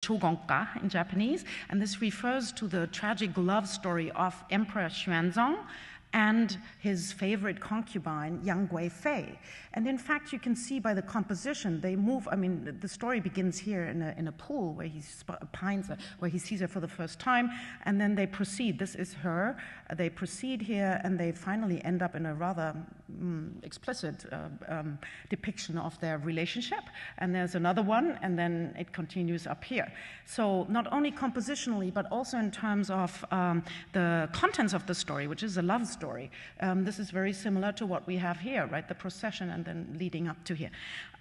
Shogonka in Japanese, and this refers to the tragic love story of Emperor Xuanzong and his favorite concubine, Yang Guifei. And in fact, you can see by the composition, they move, I mean, the story begins here in a pool where where he sees her for the first time, and then they proceed. This is her. They proceed here, and they finally end up in a rather explicit depiction of their relationship. And there's another one, and then it continues up here. So not only compositionally, but also in terms of the contents of the story, which is a love story. This is very similar to what we have here, right? The procession and then leading up to here.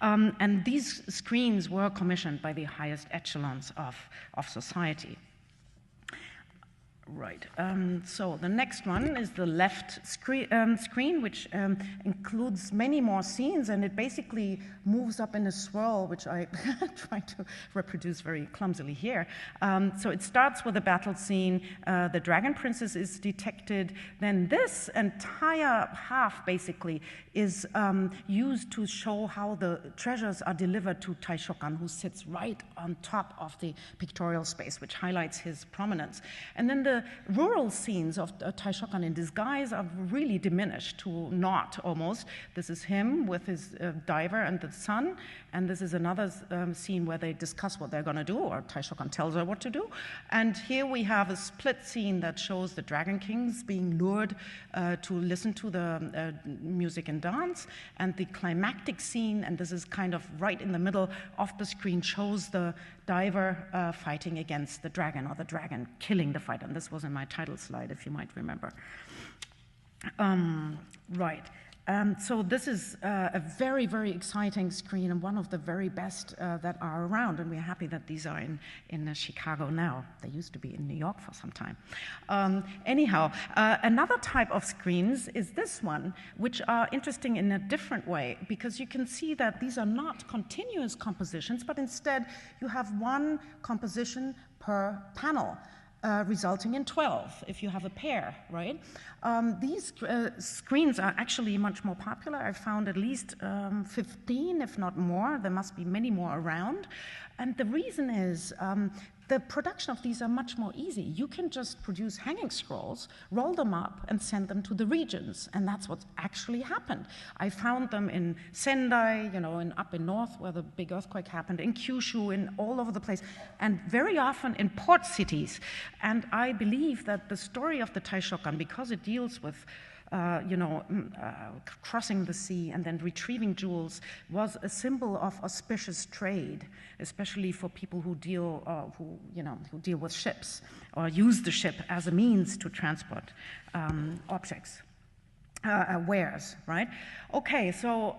And these screens were commissioned by the highest echelons of society. Right, so the next one is the left screen, which includes many more scenes, and it basically moves up in a swirl, which I try to reproduce very clumsily here. So it starts with a battle scene, the Dragon Princess is detected, then this entire half basically is used to show how the treasures are delivered to Taishokan, who sits right on top of the pictorial space, which highlights his prominence. And then the rural scenes of Taishokan in disguise are really diminished to naught almost. This is him with his diver and the son, and this is another scene where they discuss what they're going to do, or Taishokan tells her what to do. And here we have a split scene that shows the Dragon Kings being lured to listen to the music and dance, and the climactic scene, and this is kind of right in the middle of the screen, shows the diver fighting against the dragon, or the dragon killing the fighter. And this was in my title slide, if you might remember. Right. So this is a very, very exciting screen, and one of the very best that are around, and we're happy that these are in Chicago now. They used to be in New York for some time. Anyhow, another type of screens is this one, which are interesting in a different way, because you can see that these are not continuous compositions, but instead you have one composition per panel. Resulting in 12 if you have a pair, right? These screens are actually much more popular. I found at least 15, if not more. There must be many more around. And the reason is the production of these are much more easy. You can just produce hanging scrolls, roll them up, and send them to the regions. And that's what's actually happened. I found them in Sendai, you know, up in north where the big earthquake happened, in Kyushu, in all over the place, and very often in port cities. And I believe that the story of the Taishokan, because it deals with crossing the sea and then retrieving jewels, was a symbol of auspicious trade, especially for people who deal with ships or use the ship as a means to transport objects. Wares, right? Okay, so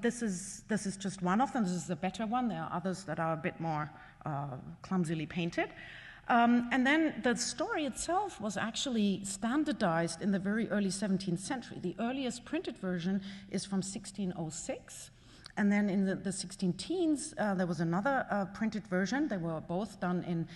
this is just one of them. This is the better one. There are others that are a bit more clumsily painted. And then the story itself was actually standardized in the very early 17th century. The earliest printed version is from 1606. And then in the 16 teens, there was another printed version. They were both done in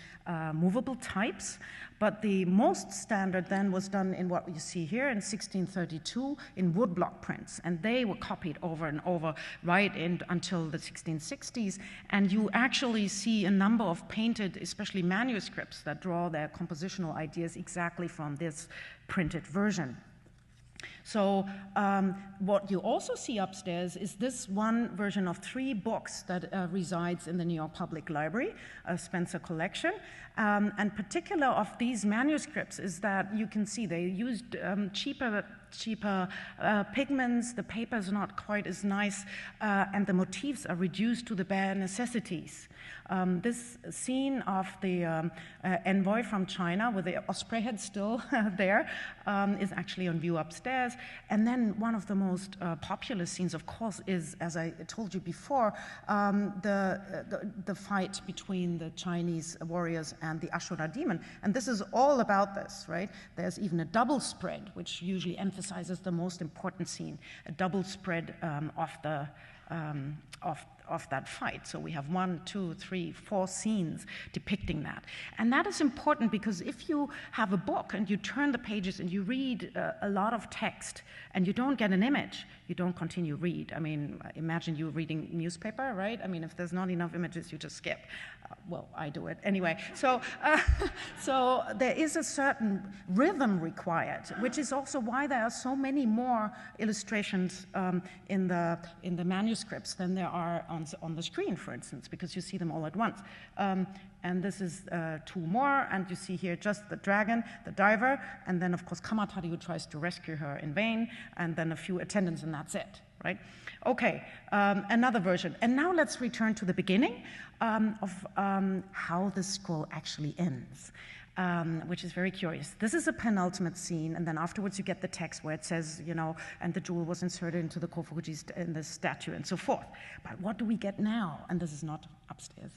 movable types. But the most standard then was done in what you see here in 1632 in woodblock prints. And they were copied over and over right until the 1660s. And you actually see a number of painted, especially manuscripts, that draw their compositional ideas exactly from this printed version. So what you also see upstairs is this one version of 3 books that resides in the New York Public Library, a Spencer collection. And particular of these manuscripts is that you can see they used cheaper pigments, the paper is not quite as nice, and the motifs are reduced to the bare necessities. This scene of the envoy from China with the osprey head still there is actually on view upstairs. And then one of the most popular scenes, of course, is, as I told you before, the fight between the Chinese warriors and the Ashura demon. And this is all about this, right? There's even a double spread, which usually emphasizes the most important scene, a double spread of that fight. So we have 1, 2, 3, 4 scenes depicting that. And that is important because if you have a book and you turn the pages and you read a lot of text and you don't get an image, you don't continue read. I mean, imagine you reading newspaper, right? I mean, if there's not enough images, you just skip. Well, I do it anyway. So there is a certain rhythm required, which is also why there are so many more illustrations in the manuscripts than there are on the screen, for instance, because you see them all at once. And this is 2 more, and you see here just the dragon, the diver, and then, of course, Kamatari, who tries to rescue her in vain, and then a few attendants, and that's it, right? Okay, another version. And now let's return to the beginning of how the scroll actually ends. Which is very curious. This is a penultimate scene, and then afterwards you get the text where it says, you know, and the jewel was inserted into the Kofuji in the statue and so forth. But what do we get now? And this is not upstairs.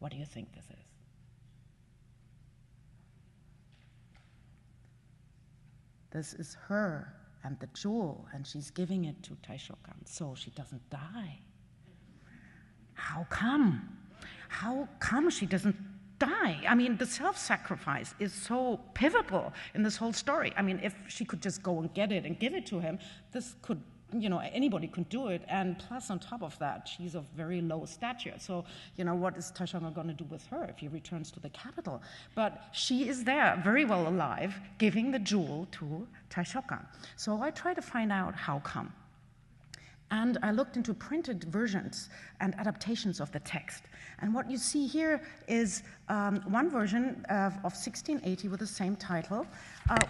What do you think this is? This is her and the jewel, and she's giving it to Taishokan, so she doesn't die. How come? How come she doesn't die? I mean, the self-sacrifice is so pivotal in this whole story. I mean, if she could just go and get it and give it to him, this could, you know, anybody could do it. And plus, on top of that, she's of very low stature. So, you know, what is Taishokan going to do with her if he returns to the capital? But she is there, very well alive, giving the jewel to Taishokan. So I try to find out how come. And I looked into printed versions and adaptations of the text. And what you see here is one version of 1680 with the same title,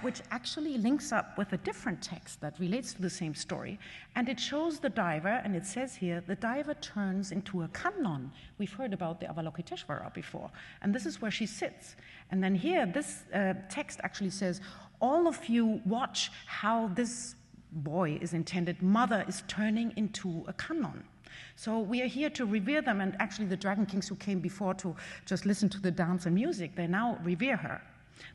which actually links up with a different text that relates to the same story. And it shows the diver, and it says here, the diver turns into a kannon. We've heard about the Avalokiteshvara before. And this is where she sits. And then here, this text actually says, all of you watch how this boy is intended, mother is turning into a kannon. So we are here to revere them, and actually the Dragon Kings who came before to just listen to the dance and music, they now revere her.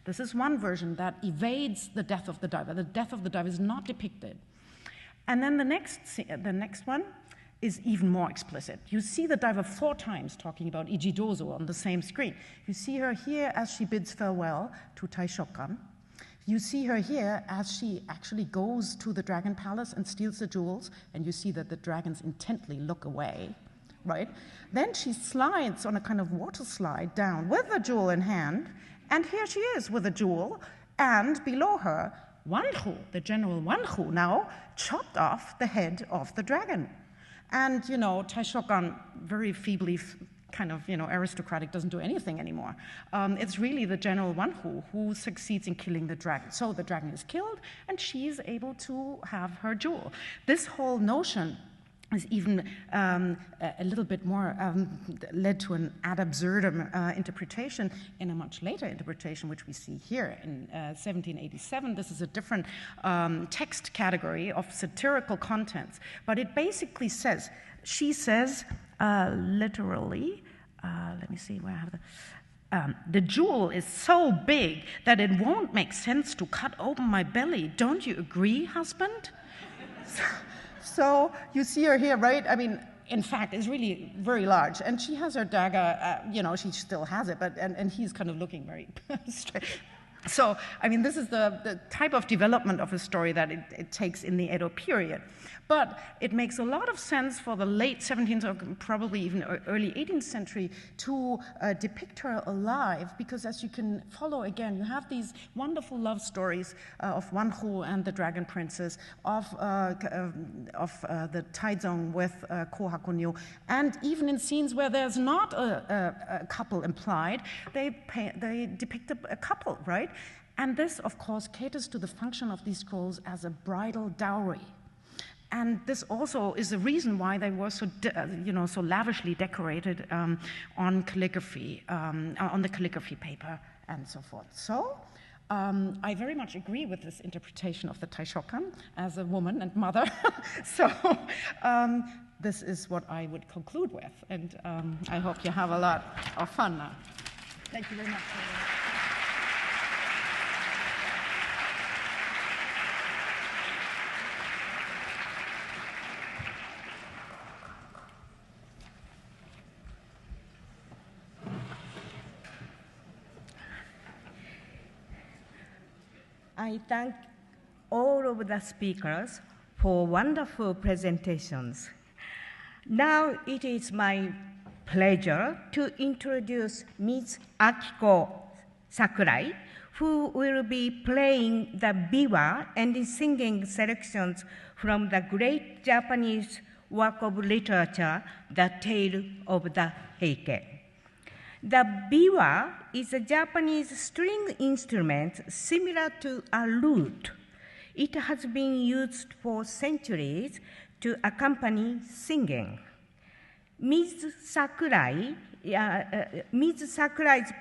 This is one version that evades the death of the diver. The death of the diver is not depicted. And then the next one is even more explicit. You see the diver 4 times talking about Ijidozo on the same screen. You see her here as she bids farewell to Taishokan. You see her here as she actually goes to the dragon palace and steals the jewels, and you see that the dragons intently look away, right? Then she slides on a kind of water slide down with the jewel in hand, and here she is with the jewel, and below her, Wanhu, the general Wanhu, now chopped off the head of the dragon. And, you know, Taishokan very feebly kind of, you know, aristocratic, doesn't do anything anymore. It's really the general Wanhu who succeeds in killing the dragon. So the dragon is killed, and she's able to have her jewel. This whole notion is even a little bit more led to an ad absurdum interpretation in a much later interpretation, which we see here in 1787. This is a different text category of satirical contents, but it basically says, she says, literally, let me see where I have the jewel is so big that it won't make sense to cut open my belly. Don't you agree, husband? So you see her here, right? I mean, in fact, it's really very large. And she has her dagger, you know, she still has it, but and he's kind of looking very straight. So, I mean, this is the type of development of a story that it takes in the Edo period. But it makes a lot of sense for the late 17th or probably even early 18th century to depict her alive, because as you can follow again, you have these wonderful love stories of Wanhu and the Dragon Princess, of the Taizong with Kohakunyo, and even in scenes where there's not a couple implied, they depict a couple, right? And this, of course, caters to the function of these scrolls as a bridal dowry. And this also is the reason why they were so, so lavishly decorated on calligraphy, on the calligraphy paper, and so forth. So I very much agree with this interpretation of the Taishokan as a woman and mother. So this is what I would conclude with, and I hope you have a lot of fun now. Thank you very much. I thank all of the speakers for wonderful presentations. Now it is my pleasure to introduce Ms. Akiko Sakurai, who will be playing the biwa and singing selections from the great Japanese work of literature, The Tale of the Heike. The biwa is a Japanese string instrument similar to a lute. It has been used for centuries to accompany singing. Ms. Sakurai's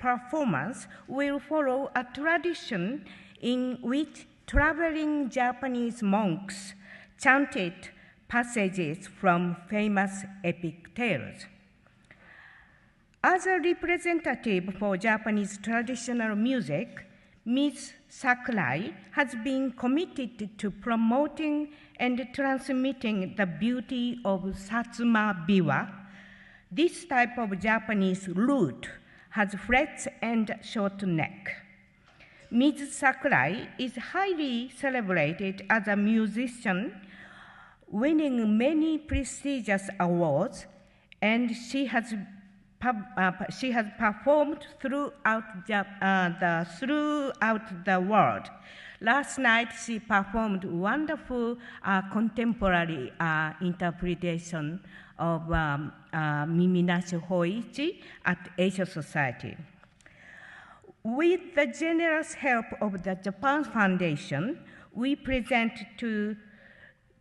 performance will follow a tradition in which traveling Japanese monks chanted passages from famous epic tales. As a representative for Japanese traditional music, Ms. Sakurai has been committed to promoting and transmitting the beauty of Satsuma biwa. This type of Japanese lute has frets and short neck. Ms. Sakurai is highly celebrated as a musician, winning many prestigious awards, and she has performed throughout the world. Last night, she performed wonderful contemporary interpretation of Mimi-nashi Hoichi at Asia Society. With the generous help of the Japan Foundation, we present to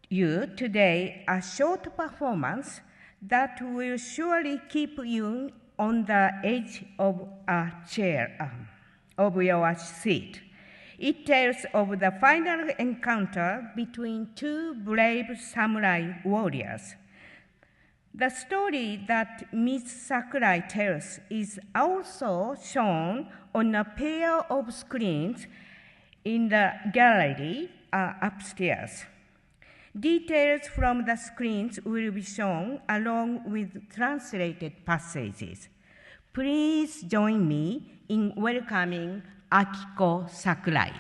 you today a short performance that will surely keep you on the edge of a chair, of your seat. It tells of the final encounter between two brave samurai warriors. The story that Ms. Sakurai tells is also shown on a pair of screens in the gallery upstairs. Details from the screens will be shown along with translated passages. Please join me in welcoming Akiko Sakurai.